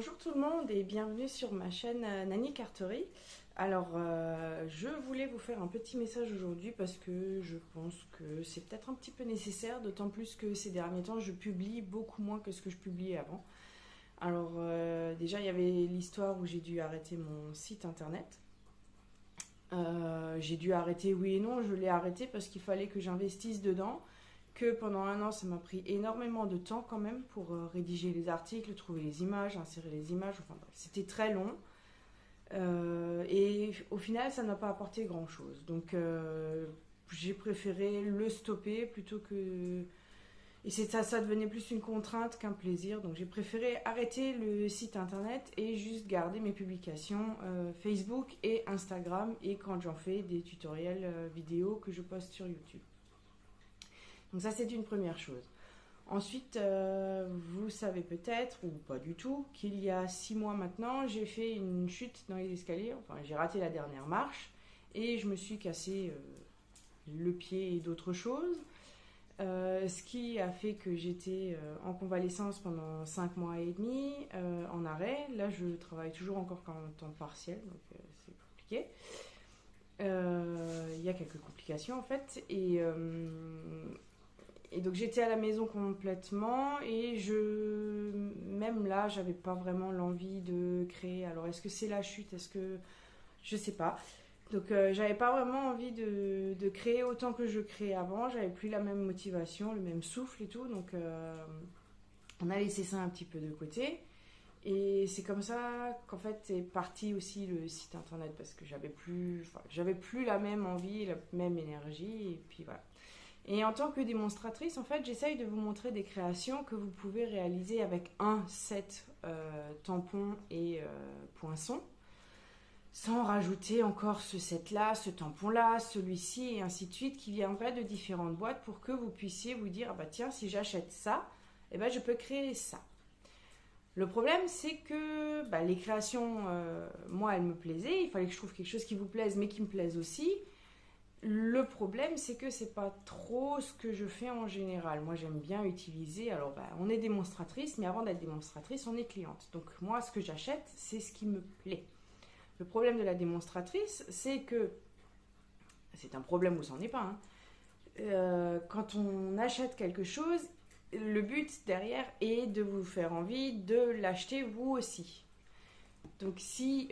Bonjour tout le monde et bienvenue sur ma chaîne Nani Carterie. Alors, je voulais vous faire un petit message aujourd'hui parce que je pense que c'est peut-être un petit peu nécessaire, d'autant plus que ces derniers temps, je publie beaucoup moins que ce que je publiais avant. Alors, déjà, il y avait l'histoire où j'ai dû arrêter mon site internet. J'ai dû arrêter, oui et non, je l'ai arrêté parce qu'il fallait que j'investisse dedans. Que pendant un an, ça m'a pris énormément de temps quand même pour rédiger les articles, trouver les images, insérer les images. Enfin, bref, c'était très long. Et au final, ça n'a pas apporté grand-chose. Donc, j'ai préféré le stopper plutôt que... Et ça devenait plus une contrainte qu'un plaisir. Donc, j'ai préféré arrêter le site internet et juste garder mes publications Facebook et Instagram. Et quand j'en fais des tutoriels vidéo que je poste sur YouTube. Donc ça, c'est une première chose. Ensuite, vous savez peut-être, ou pas du tout, qu'il y a 6 mois maintenant, j'ai fait une chute dans les escaliers. Enfin, j'ai raté la dernière marche et je me suis cassé le pied et d'autres choses. Ce qui a fait que j'étais en convalescence pendant 5 mois et demi, en arrêt. Là, je travaille toujours encore qu'en temps partiel, donc c'est compliqué. Il y a quelques complications en fait. Et donc j'étais à la maison complètement et même là, j'avais pas vraiment l'envie de créer. Alors est-ce que c'est la chute? Est-ce que... Je sais pas. Donc j'avais pas vraiment envie de créer autant que je créais avant. J'avais plus la même motivation, le même souffle et tout. Donc on a laissé ça un petit peu de côté. Et c'est comme ça qu'en fait est parti aussi le site internet parce que j'avais plus la même envie, la même énergie. Et puis voilà. Et en tant que démonstratrice, en fait, j'essaye de vous montrer des créations que vous pouvez réaliser avec un set tampon et poinçon, sans rajouter encore ce set-là, ce tampon-là, celui-ci, et ainsi de suite, qui viendrait de différentes boîtes pour que vous puissiez vous dire, ah bah tiens, si j'achète ça, eh ben, je peux créer ça. Le problème, c'est que les créations, moi, elles me plaisaient, il fallait que je trouve quelque chose qui vous plaise, mais qui me plaise aussi. Le problème, c'est que c'est pas trop ce que je fais en général. Moi, j'aime bien utiliser. Alors, on est démonstratrice, mais avant d'être démonstratrice, on est cliente. Donc, moi, ce que j'achète, c'est ce qui me plaît. Le problème de la démonstratrice, c'est que c'est un problème où c'en est pas. Quand on achète quelque chose, le but derrière est de vous faire envie de l'acheter vous aussi. Donc si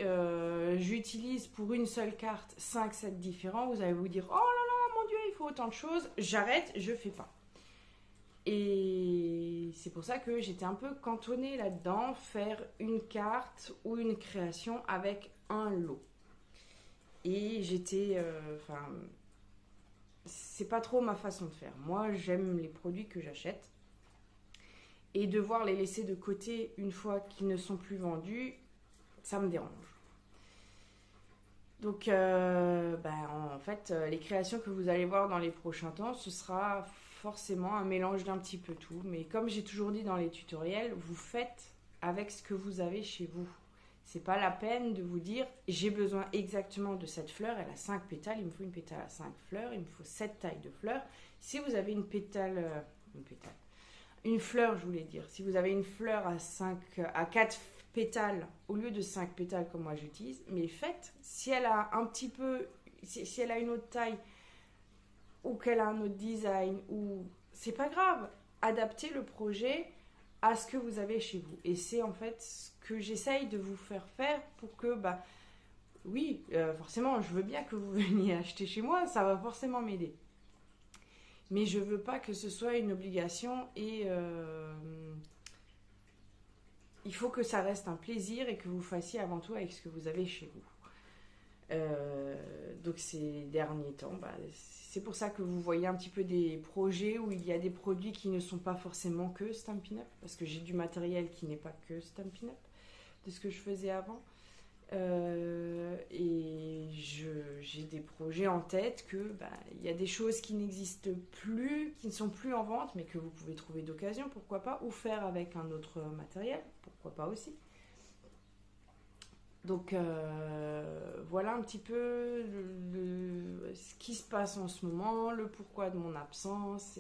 j'utilise pour une seule carte 5 sets différents, vous allez vous dire oh là là mon dieu il faut autant de choses, j'arrête, je fais pas. Et c'est pour ça que j'étais un peu cantonnée là-dedans, faire une carte ou une création avec un lot. Et j'étais, c'est pas trop ma façon de faire. Moi j'aime les produits que j'achète et devoir les laisser de côté une fois qu'ils ne sont plus vendus, ça me dérange. Donc, en fait, les créations que vous allez voir dans les prochains temps, ce sera forcément un mélange d'un petit peu tout. Mais comme j'ai toujours dit dans les tutoriels, vous faites avec ce que vous avez chez vous. C'est pas la peine de vous dire j'ai besoin exactement de cette fleur, elle a 5 pétales, il me faut une pétale à 5 fleurs, il me faut 7 tailles de fleurs. Si vous avez une fleur, je voulais dire, si vous avez une fleur à 4 pétales au lieu de 5 pétales comme moi j'utilise, mais faites, si elle a un petit peu, si elle a une autre taille ou qu'elle a un autre design, ou c'est pas grave, adaptez le projet à ce que vous avez chez vous. Et c'est en fait ce que j'essaye de vous faire pour que, oui, forcément, je veux bien que vous veniez acheter chez moi, ça va forcément m'aider. Mais je veux pas que ce soit une obligation et il faut que ça reste un plaisir et que vous fassiez avant tout avec ce que vous avez chez vous. Donc ces derniers temps, c'est pour ça que vous voyez un petit peu des projets où il y a des produits qui ne sont pas forcément que Stampin' Up, parce que j'ai du matériel qui n'est pas que Stampin' Up, de ce que je faisais avant. Et j'ai des projets en tête que il y a des choses qui n'existent plus, qui ne sont plus en vente, mais que vous pouvez trouver d'occasion, pourquoi pas, ou faire avec un autre matériel, pourquoi pas aussi. Donc voilà un petit peu ce qui se passe en ce moment, le pourquoi de mon absence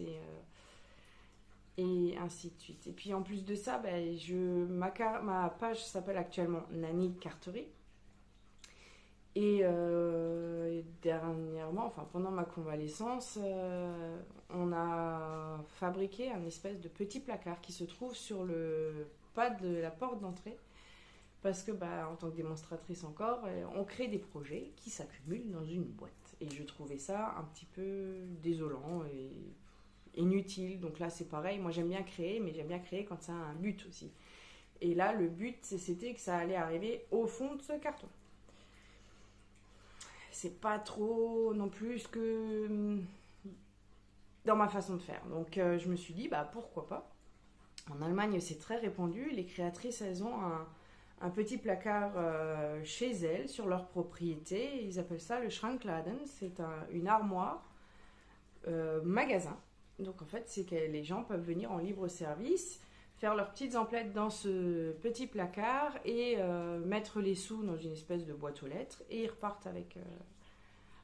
et ainsi de suite. Et puis en plus de ça, ben, ma page s'appelle actuellement Nani Carterie. Et dernièrement, enfin pendant ma convalescence, on a fabriqué un espèce de petit placard qui se trouve sur le pas de la porte d'entrée. Parce que, bah, en tant que démonstratrice encore, on crée des projets qui s'accumulent dans une boîte. Et je trouvais ça un petit peu désolant et inutile. Donc là, c'est pareil. Moi, j'aime bien créer, mais j'aime bien créer quand ça a un but aussi. Et là, le but, c'était que ça allait arriver au fond de ce carton. C'est pas trop non plus ce que dans ma façon de faire. Donc, je me suis dit, bah, pourquoi pas. En Allemagne, c'est très répandu. Les créatrices, elles ont un petit placard chez elles, sur leur propriété. Ils appellent ça le Schrankladen. C'est une armoire magasin. Donc en fait, c'est que les gens peuvent venir en libre service, faire leurs petites emplettes dans ce petit placard et mettre les sous dans une espèce de boîte aux lettres et ils repartent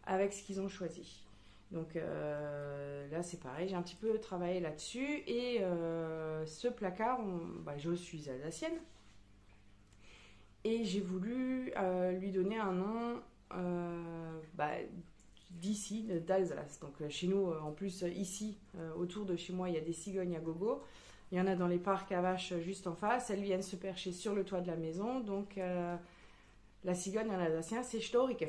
avec ce qu'ils ont choisi. Donc là, c'est pareil, j'ai un petit peu travaillé là-dessus et ce placard, je suis alsacienne. Et j'ai voulu lui donner un nom d'ici, d'Alsace. Donc chez nous, en plus, ici, autour de chez moi, il y a des cigognes à gogo. Il y en a dans les parcs à vaches juste en face. Elles viennent se percher sur le toit de la maison. Donc la cigogne en alsacien, c'est Storike.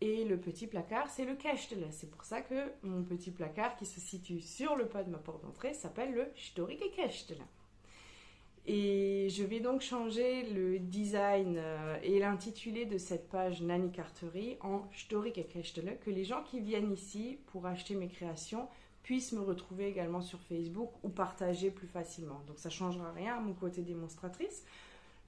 Et le petit placard, c'est le Kästle. C'est pour ça que mon petit placard qui se situe sur le pas de ma porte d'entrée s'appelle le Storike Kästle. Et je vais donc changer le design et l'intitulé de cette page Nani Carterie en Storike Kästle, que les gens qui viennent ici pour acheter mes créations puissent me retrouver également sur Facebook ou partager plus facilement. Donc ça ne changera rien à mon côté démonstratrice.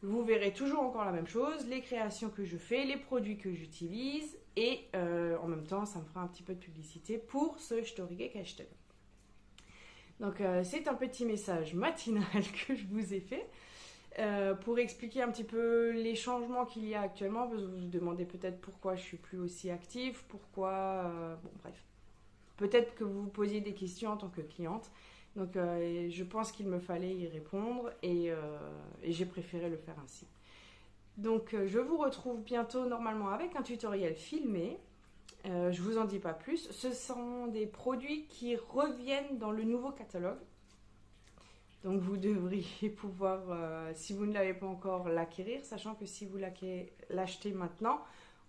Vous verrez toujours encore la même chose, les créations que je fais, les produits que j'utilise et en même temps ça me fera un petit peu de publicité pour ce Storike Kästle. Donc c'est un petit message matinal que je vous ai fait pour expliquer un petit peu les changements qu'il y a actuellement, parce que vous vous demandez peut-être pourquoi je suis plus aussi active, pourquoi... bref. Peut-être que vous vous posiez des questions en tant que cliente. Donc je pense qu'il me fallait y répondre et j'ai préféré le faire ainsi. Donc je vous retrouve bientôt normalement avec un tutoriel filmé. Je vous en dis pas plus. Ce sont des produits qui reviennent dans le nouveau catalogue. Donc vous devriez pouvoir, si vous ne l'avez pas encore, l'acquérir, sachant que si vous l'achetez maintenant,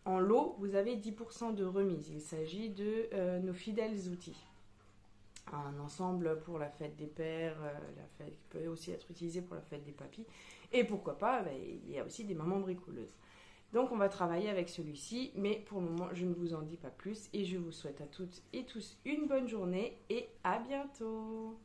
en lot, vous avez 10% de remise. Il s'agit de nos fidèles outils. Un ensemble pour la fête des pères, qui peut aussi être utilisé pour la fête des papis. Et pourquoi pas, il y a aussi des mamans bricoleuses. Donc on va travailler avec celui-ci, mais pour le moment je ne vous en dis pas plus et je vous souhaite à toutes et tous une bonne journée et à bientôt.